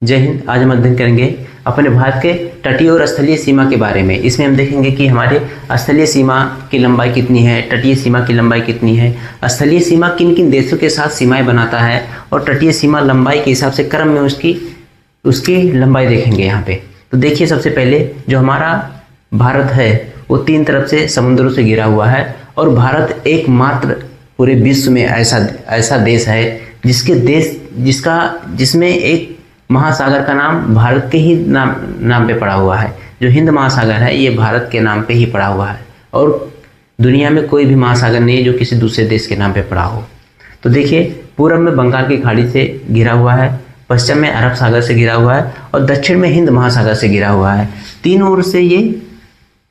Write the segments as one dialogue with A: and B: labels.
A: जय हिंद। आज हम अध्ययन करेंगे अपने भारत के तटीय और स्थलीय सीमा के बारे में। इसमें हम देखेंगे कि हमारे स्थलीय सीमा की लंबाई कितनी है, तटीय सीमा की लंबाई कितनी है, स्थलीय सीमा किन किन देशों के साथ सीमाएं बनाता है और तटीय सीमा लंबाई के हिसाब से क्रम में उसकी लंबाई देखेंगे यहाँ पे। तो देखिए, सबसे पहले जो हमारा भारत है वो तीन तरफ से समुद्रों से घिरा हुआ है और भारत एकमात्र पूरे विश्व में ऐसा देश है जिसमें एक महासागर का नाम भारत के ही नाम पे पड़ा हुआ है। जो हिंद महासागर है ये भारत के नाम पे ही पड़ा हुआ है और दुनिया में कोई भी महासागर नहीं है जो किसी दूसरे देश के नाम पे पड़ा हो। तो देखिए, पूर्व में बंगाल की खाड़ी से घिरा हुआ है, पश्चिम में अरब सागर से घिरा हुआ है और दक्षिण में हिंद महासागर से घिरा हुआ है। तीनों ओर से ये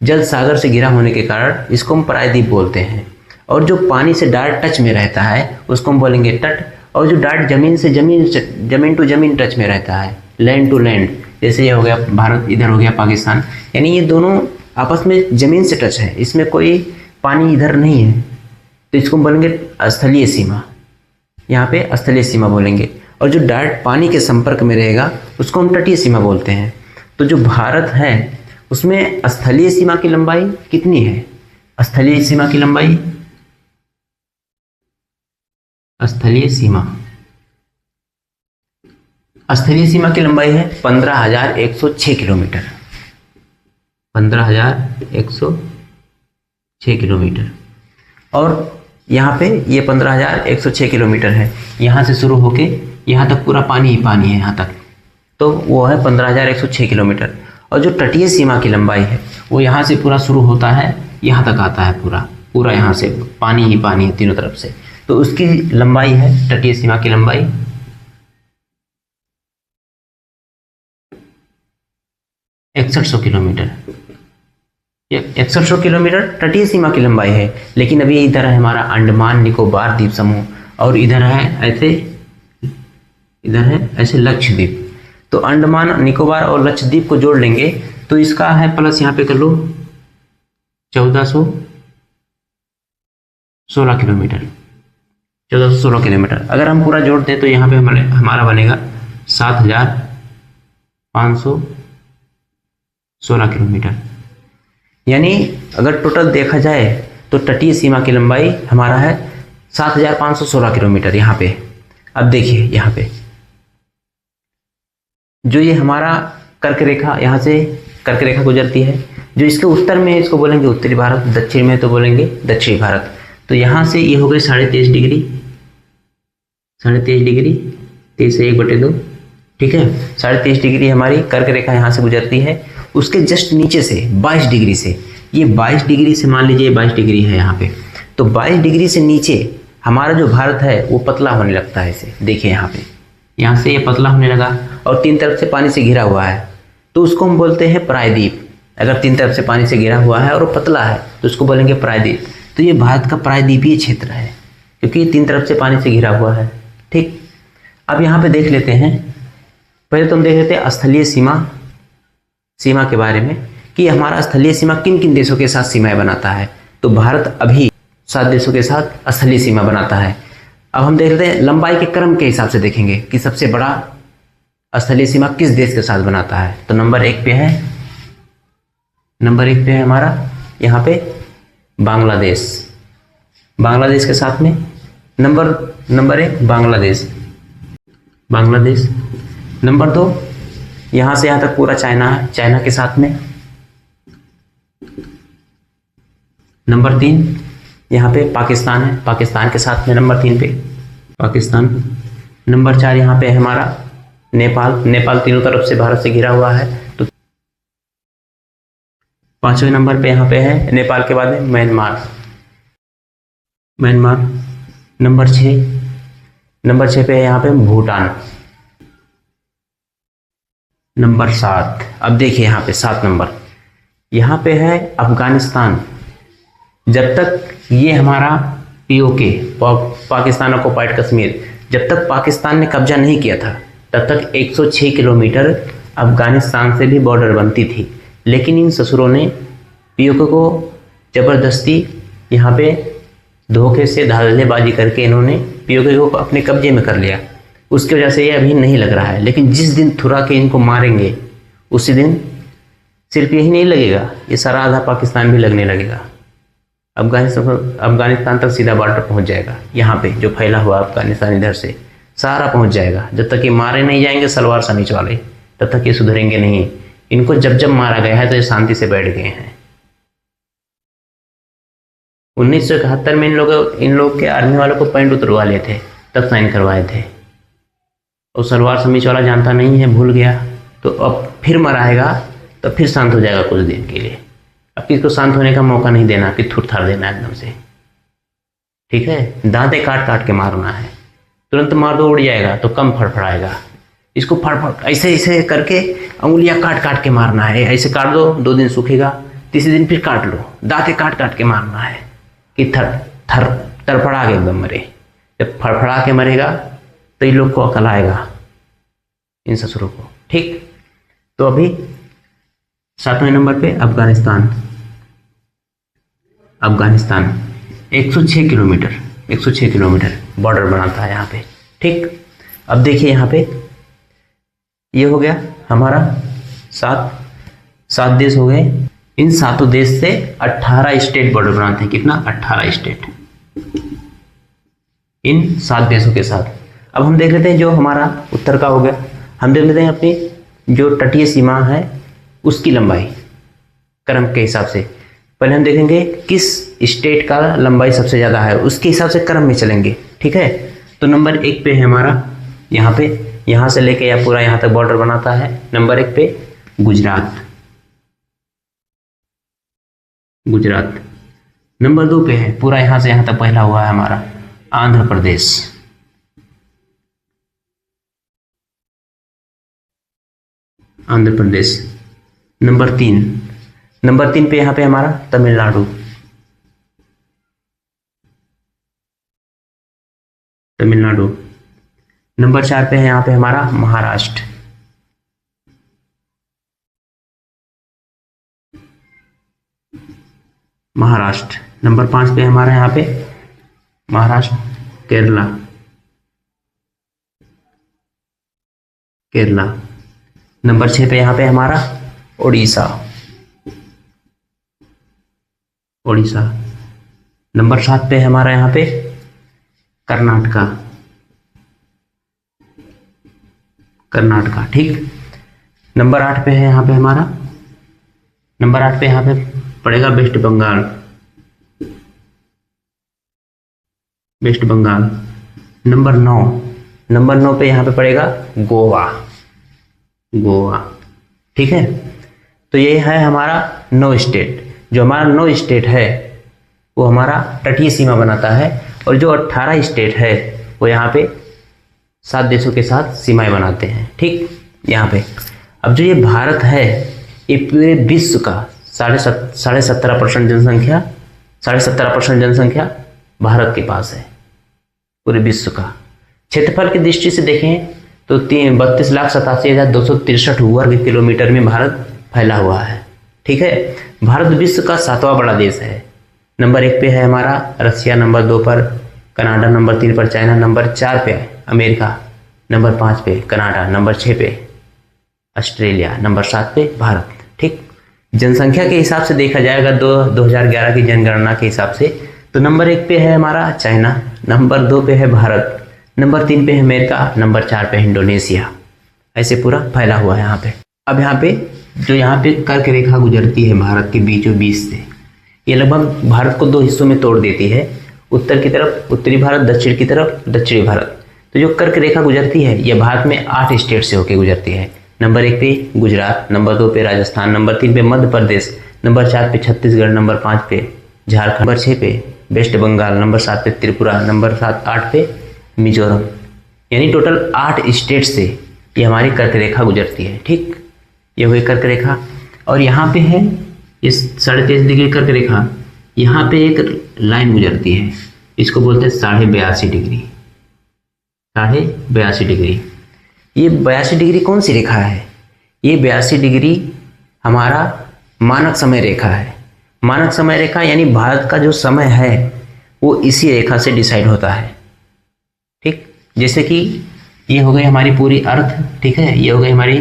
A: जल सागर से घिरा होने के कारण इसको हम प्रायद्वीप बोलते हैं। और जो पानी से डायरेक्ट टच में रहता है उसको हम बोलेंगे तट, और जो डायरेक्ट जमीन टू जमीन टच में रहता है, लैंड टू लैंड, जैसे ये हो गया भारत, इधर हो गया पाकिस्तान, यानी ये दोनों आपस में जमीन से टच है, इसमें कोई पानी इधर नहीं है, तो इसको हम बोलेंगे स्थलीय सीमा। यहाँ पे स्थलीय सीमा बोलेंगे। और जो डायरेक्ट पानी के संपर्क में रहेगा उसको हम तटीय सीमा बोलते हैं। तो जो भारत है उसमें स्थलीय सीमा की लंबाई कितनी है? स्थलीय सीमा की लंबाई, स्थलीय सीमा की लंबाई है 15,106 किलोमीटर। 15,106 किलोमीटर। और यहाँ पे ये 15,106 किलोमीटर है। यहाँ से शुरू होके यहाँ तक पूरा पानी ही पानी है यहाँ तक, तो वो है 15,106 किलोमीटर। और जो तटीय सीमा की लंबाई है वो यहाँ से पूरा शुरू होता है, यहाँ तक आता है पूरा यहाँ से पानी ही पानी है तीनों तरफ से। तो उसकी लंबाई है, तटीय सीमा की लंबाई 6100 किलोमीटर। 6100 किलोमीटर तटीय सीमा की लंबाई है। लेकिन अभी इधर है हमारा अंडमान निकोबार द्वीप समूह और इधर है ऐसे लक्षद्वीप। तो अंडमान निकोबार और लक्षद्वीप को जोड़ लेंगे तो इसका है प्लस, यहाँ पे कर लो 1416 किलोमीटर। 1416 किलोमीटर अगर हम पूरा जोड़ दें तो यहाँ पे हमारा बनेगा 7,516 किलोमीटर। यानी अगर टोटल देखा जाए तो तटीय सीमा की लंबाई हमारा है 7,516 किलोमीटर यहाँ पे। अब देखिए, यहाँ पे जो ये हमारा कर्क रेखा, यहाँ से कर्क रेखा गुजरती है, जो इसके उत्तर में इसको बोलेंगे उत्तरी भारत, दक्षिण में तो बोलेंगे दक्षिणी भारत। तो यहाँ से ये हो गए 23.5 डिग्री, 23.5 डिग्री, 23 से 1/2, ठीक है। 23.5 डिग्री हमारी कर्क रेखा यहाँ से गुजरती है। उसके जस्ट नीचे से 22 डिग्री से, ये 22 डिग्री से मान लीजिए 22 डिग्री है यहाँ पे, तो 22 डिग्री से नीचे हमारा जो भारत है वो पतला होने लगता है। इसे देखिए, यहाँ से ये पतला होने लगा और तीन तरफ से पानी से घिरा हुआ है, तो उसको हम बोलते हैं प्रायद्वीप। अगर तीन तरफ से पानी से घिरा हुआ है और वो पतला है तो उसको बोलेंगे प्रायद्वीप। तो ये भारत का प्रायद्वीपीय क्षेत्र है क्योंकि तीन तरफ से पानी से घिरा हुआ है, ठीक। अब यहाँ पे देख लेते हैं, पहले तो हम देख लेते हैं स्थलीय सीमा के बारे में कि हमारा स्थलीय सीमा किन किन देशों के साथ सीमाएं बनाता है। तो भारत अभी 7 देशों के साथ स्थलीय सीमा बनाता है। अब हम देख लेते हैं लंबाई के क्रम के हिसाब से देखेंगे कि सबसे बड़ा स्थलीय सीमा किस देश के साथ बनाता है। तो नंबर एक पे है हमारा यहाँ पे बांग्लादेश के साथ में नंबर 1 बांग्लादेश। नंबर 2 यहाँ से यहाँ तक पूरा चाइना है, चाइना के साथ में। नंबर 3 यहाँ पे पाकिस्तान है, पाकिस्तान के साथ में नंबर 3 पे पाकिस्तान। नंबर 4 यहाँ पे हमारा नेपाल तीनों तरफ से भारत से घिरा हुआ है। तो 5वें नंबर पे यहाँ पे है नेपाल के बाद में म्यांमार। नंबर 6 पे है यहाँ पे भूटान। नंबर 7, अब देखिए यहाँ पे 7 नंबर, यहाँ पे है अफगानिस्तान। जब तक ये हमारा POK, पाकिस्तान ऑक्युपाइड कश्मीर, जब तक पाकिस्तान ने कब्जा नहीं किया था तब तक 106 किलोमीटर अफगानिस्तान से भी बॉर्डर बनती थी। लेकिन इन ससुरों ने POK को ज़बरदस्ती यहाँ पे धोखे से धांधलेबाजी करके इन्होंने POK को अपने कब्जे में कर लिया। उसकी वजह से ये अभी नहीं लग रहा है। लेकिन जिस दिन थुरा के इनको मारेंगे उसी दिन सिर्फ यही नहीं लगेगा, ये सारा आधा पाकिस्तान भी लगने लगेगा। अफगानिस्तान तक सीधा बॉर्डर पहुंच जाएगा। यहाँ पे जो फैला हुआ अफगानिस्तान इधर से सारा पहुंच जाएगा। जब तक ये मारे नहीं जाएंगे सलवार समीच वाले, तब तक ये सुधरेंगे नहीं। इनको जब जब मारा गया है तो ये शांति से बैठ गए हैं। 1971 में इन लोग के आर्मी वालों को पैंट उतरवा लिए थे, तब साइन करवाए थे। और सलवार समीच वाला जानता नहीं है, भूल गया, तो अब फिर मराएगा तो फिर शांत हो जाएगा कुछ दिन के लिए। अब किसको शांत होने का मौका नहीं देना कि थुर थार देना एकदम से, ठीक है। दांतें काट काट के मारना है, तुरंत मार दो उड़ जाएगा तो कम फड़फड़ाएगा। इसको फड़फड़ ऐसे ऐसे करके अंगुलियां काट काट के मारना है। ऐसे काट दो, 2 दिन सूखेगा, तीसरे दिन फिर काट लो, दांतें काट काट के मारना है कि थर थर तड़फड़ा के एकदम मरे। जब फड़फड़ा के मरेगा तो इन लोग को अकल आएगा, इन ससुरों को, ठीक। तो अभी 7वें नंबर पे अफगानिस्तान 106 किलोमीटर बॉर्डर बनाता है यहाँ पे, ठीक। अब देखिए यहाँ पे ये हो गया हमारा 7 देश हो गए। इन 7 देश से 18 स्टेट बॉर्डर बनाते हैं। कितना? 18 स्टेट इन 7 देशों के साथ। अब हम देख लेते हैं जो हमारा उत्तर का हो गया, हम देख लेते हैं अपनी जो तटीय सीमा है उसकी लंबाई क्रम के हिसाब से। पहले हम देखेंगे किस स्टेट का लंबाई सबसे ज़्यादा है, उसके हिसाब से क्रम में चलेंगे, ठीक है। तो नंबर 1 पे है हमारा यहाँ पे, यहाँ से लेके या पूरा यहाँ तक बॉर्डर बनाता है। नंबर 1 पे गुजरात। नंबर 2 पे है पूरा यहाँ से यहाँ तक फैला हुआ है हमारा आंध्र प्रदेश। नंबर 3 पे यहाँ पे हमारा तमिलनाडु। नंबर 4 पे है यहाँ पे हमारा महाराष्ट्र। नंबर 5 पे हमारा यहाँ पे महाराष्ट्र, केरला। नंबर 6 पे यहाँ पे हमारा उड़ीसा। नंबर 7 पे हमारा यहाँ पे कर्नाटका, ठीक। नंबर 8 पे है यहाँ पे हमारा, नंबर 8 पे यहाँ पे पड़ेगा वेस्ट बंगाल। नंबर 9 पे यहाँ पे पड़ेगा गोवा, ठीक है। तो ये है हमारा 9 स्टेट। जो हमारा 9 स्टेट है वो हमारा तटीय सीमा बनाता है, और जो 18 स्टेट है वो यहाँ पे 7 देशों के साथ सीमाएं बनाते हैं, ठीक। यहाँ पे अब जो ये भारत है, ये पूरे विश्व का 17.5% जनसंख्या भारत के पास है। पूरे विश्व का क्षेत्रफल की दृष्टि से देखें तो 32,87,263 वर्ग किलोमीटर में भारत फैला हुआ है, ठीक है। भारत विश्व का 7वां बड़ा देश है। नंबर 1 पे है हमारा रसिया, नंबर 2 पर कनाडा, नंबर 3 पर चाइना, नंबर 4 पे अमेरिका, नंबर 5 पे कनाडा, नंबर 6 पे ऑस्ट्रेलिया, नंबर 7 पे भारत, ठीक। जनसंख्या के हिसाब से देखा जाएगा 2011 की जनगणना के हिसाब से तो नंबर 1 पे है हमारा चाइना, नंबर 2 पे है भारत, नंबर 3 पे है अमेरिका, नंबर 4 पे इंडोनेशिया। ऐसे पूरा फैला हुआ है यहाँ पे। अब यहाँ पे जो यहाँ पे कर्क रेखा गुजरती है भारत के बीचों बीच से, ये लगभग भारत को 2 हिस्सों में तोड़ देती है, उत्तर की तरफ उत्तरी भारत, दक्षिण की तरफ दक्षिणी भारत। तो जो कर्क रेखा गुजरती है ये भारत में 8 स्टेट से होकर गुजरती है। नंबर 1 पे गुजरात, नंबर 2 पे राजस्थान, नंबर 3 पे मध्य प्रदेश, नंबर 4 पे छत्तीसगढ़, नंबर 5 पे झारखंड, नंबर 6 पे वेस्ट बंगाल, नंबर 7 पे त्रिपुरा, नंबर 8 पे मिजोरम। यानी टोटल 8 स्टेट से ये हमारी कर्क रेखा गुजरती है, ठीक। ये हुई कर्क रेखा। और यहाँ पे है इस 23.5 डिग्री कर्क रेखा, यहाँ पे एक लाइन गुजरती है, इसको बोलते हैं 82.5 डिग्री। 82.5 डिग्री, ये 82 डिग्री कौन सी रेखा है? ये 82 डिग्री हमारा मानक समय रेखा है। मानक समय रेखा यानी भारत का जो समय है वो इसी रेखा से डिसाइड होता है, ठीक। जैसे कि ये हो गई हमारी पूरी अर्थ, ठीक है। ये हो गई हमारी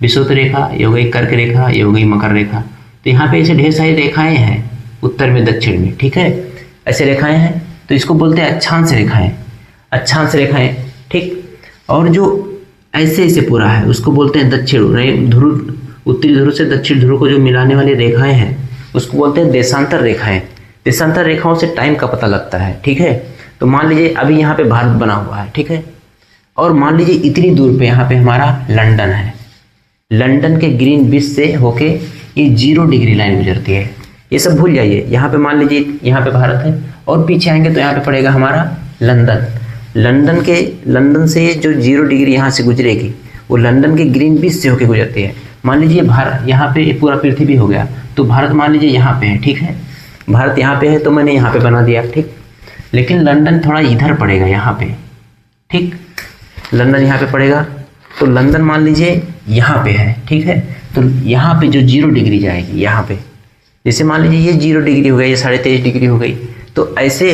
A: विषुवत रेखा, ये हो गई कर्क रेखा, ये हो गई मकर रेखा। तो यहाँ पे ऐसे ढेर सारी रेखाएं हैं उत्तर में दक्षिण में, ठीक है। ऐसे रेखाएं हैं तो इसको बोलते हैं अक्षांश रेखाएं, अक्षांश रेखाएं, ठीक। और जो ऐसे ऐसे पूरा है उसको बोलते हैं दक्षिण ध्रुव, उत्तरी ध्रुव से दक्षिण ध्रुव को जो मिलाने वाली रेखाएं हैं उसको बोलते हैं देशांतर रेखाएं। देशांतर रेखाओं से टाइम का पता लगता है, ठीक है। तो मान लीजिए अभी यहाँ पे भारत बना हुआ है, ठीक है। और मान लीजिए इतनी दूर पे यहाँ पे हमारा लंदन है, लंदन के ग्रीनविच से होके ये 0 डिग्री लाइन गुजरती है। ये सब भूल जाइए। यहाँ पे मान लीजिए यहाँ पे भारत है और पीछे आएंगे तो यहाँ पे पड़ेगा हमारा लंदन। लंदन से जो 0 डिग्री यहाँ से गुजरेगी वो लंदन के ग्रीनविच से होके गुजरती है। मान लीजिए भारत यहाँ पे पूरा पृथ्वी हो गया तो भारत मान लीजिए यहाँ पे है, ठीक है। भारत यहाँ पे है तो मैंने यहाँ पे बना दिया, ठीक। लेकिन लंदन थोड़ा इधर पड़ेगा यहाँ पे, ठीक। लंदन यहाँ पे पड़ेगा तो लंदन मान लीजिए यहाँ पे है, ठीक है। तो यहाँ पे जो 0 डिग्री जाएगी यहाँ पे, जैसे मान लीजिए ये 0 डिग्री हो गई, ये 23.5 डिग्री हो गई। तो ऐसे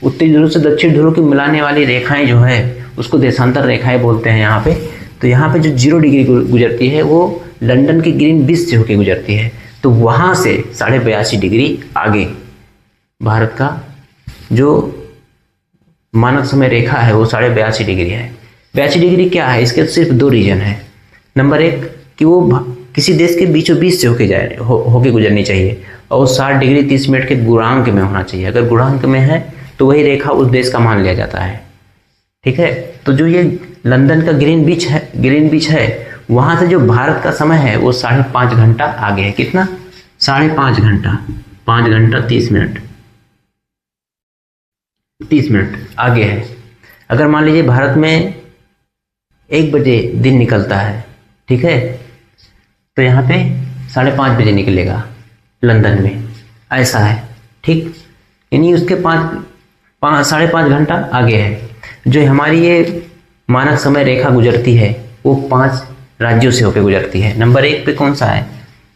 A: उत्तरी ध्रुव से दक्षिण ध्रुव की मिलाने वाली रेखाएं जो है उसको देशांतर रेखाएं बोलते हैं यहाँ पे। तो यहाँ पे जो 0 डिग्री गुजरती है वो लंदन के ग्रीनविच से होकर गुजरती है। तो वहाँ से 82.5 डिग्री आगे भारत का जो मानक समय रेखा है वो 82.5 डिग्री है। 82 डिग्री क्या है, इसके सिर्फ 2 रीजन है। नंबर 1 कि वो किसी देश के बीचों बीच से होके गुजरनी चाहिए और 60 डिग्री 30 मिनट के गुणांक में होना चाहिए। अगर गुणांक में है तो वही रेखा उस देश का मान लिया जाता है, ठीक है। तो जो ये लंदन का ग्रीनविच है वहाँ से जो भारत का समय है वो 5.5 घंटा आगे है। कितना? 5.5 घंटा, 5 घंटा 30 मिनट, 30 मिनट आगे है। अगर मान लीजिए भारत में 1 बजे दिन निकलता है, ठीक है, तो यहाँ पे 5:30 बजे निकलेगा लंदन में, ऐसा है, ठीक। यानी उसके 5.5 घंटा आगे है। जो हमारी ये मानक समय रेखा गुजरती है वो 5 राज्यों से होकर गुजरती है। नंबर 1 पे कौन सा है?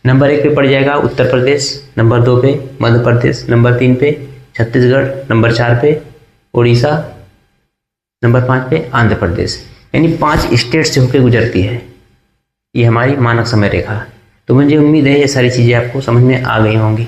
A: नंबर 1 पे पड़ जाएगा उत्तर प्रदेश, नंबर 2 पे मध्य प्रदेश, नंबर 3 पे छत्तीसगढ़, नंबर 4 पे उड़ीसा, नंबर 5 पे आंध्र प्रदेश। यानी 5 स्टेट से होकर गुजरती है ये हमारी मानक समय रेखा। तो मुझे उम्मीद है ये सारी चीज़ें आपको समझ में आ गई होंगी।